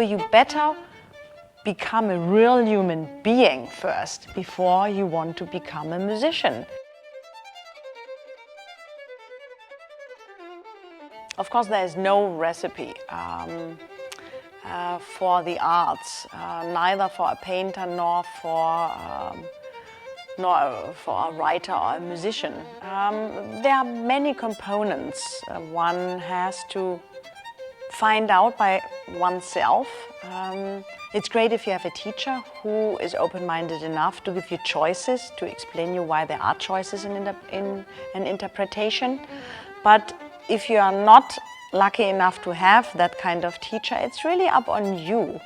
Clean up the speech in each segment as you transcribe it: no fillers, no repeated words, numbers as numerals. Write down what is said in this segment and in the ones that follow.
you better become a real human being first before you want to become a musician. Of course, there is no recipe for the arts, neither for a painter nor for a writer or a musician. There are many components one has to find out by oneself. It's great if you have a teacher who is open-minded enough to give you choices, to explain you why there are choices in an interpretation. But if you are not lucky enough to have that kind of teacher, it's really up on you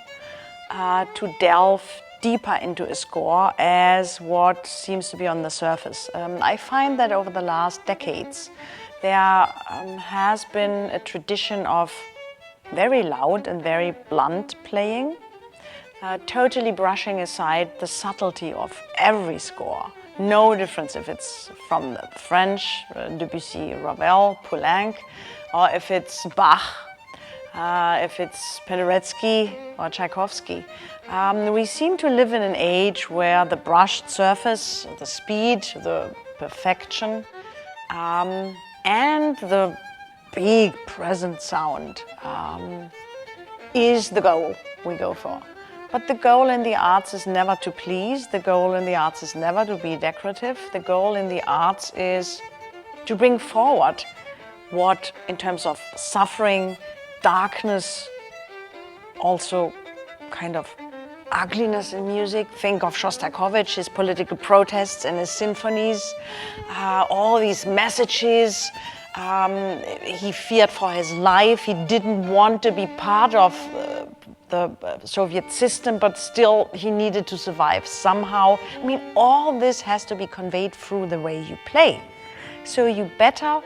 to delve deeper into a score as what seems to be on the surface. I find that over the last decades there has been a tradition of very loud and very blunt playing, totally brushing aside the subtlety of every score. No difference if it's from the French, Debussy, Ravel, Poulenc, or if it's Bach, if it's Penderecki or Tchaikovsky. We seem to live in an age where the brushed surface, the speed, the perfection, and the big present sound is the goal we go for. But the goal in the arts is never to please. The goal in the arts is never to be decorative. The goal in the arts is to bring forward what, in terms of suffering, darkness, also kind of ugliness in music. Think of Shostakovich, his political protests and his symphonies, all these messages. He feared for his life. He didn't want to be part of the Soviet system, but still he needed to survive somehow. I mean, all this has to be conveyed through the way you play. So you better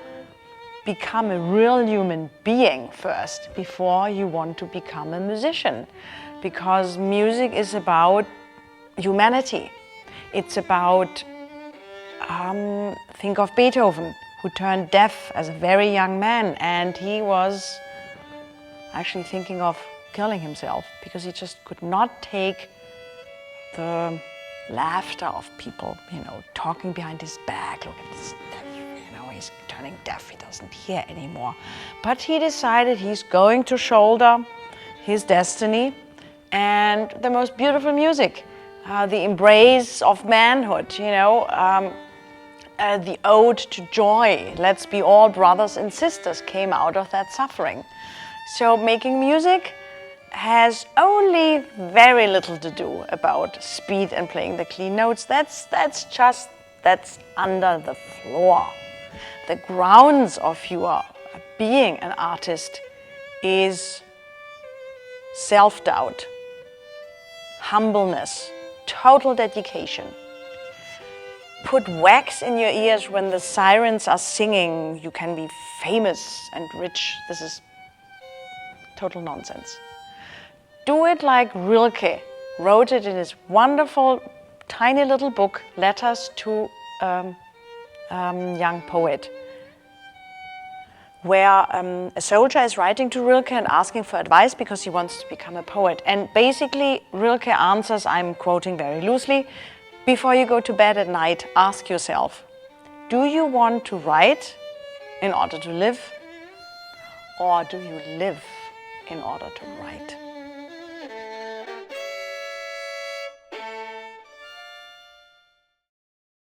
become a real human being first before you want to become a musician. Because music is about humanity. It's about, think of Beethoven, who turned deaf as a very young man, and he was actually thinking of killing himself because he just could not take the laughter of people, talking behind his back. Look at this deaf, he's turning deaf, he doesn't hear anymore. But he decided he's going to shoulder his destiny and the most beautiful music, the embrace of manhood, the ode to joy, let's be all brothers and sisters, came out of that suffering. So making music has only very little to do about speed and playing the clean notes. That's under the floor. The grounds of your being an artist is self-doubt, humbleness, total dedication. Put wax in your ears when the sirens are singing, you can be famous and rich. This is total nonsense. Do it like Rilke wrote it in his wonderful tiny little book, Letters to Young Poet, where a soldier is writing to Rilke and asking for advice because he wants to become a poet. And basically Rilke answers, I'm quoting very loosely, before you go to bed at night, ask yourself, do you want to write in order to live, or do you live in order to write?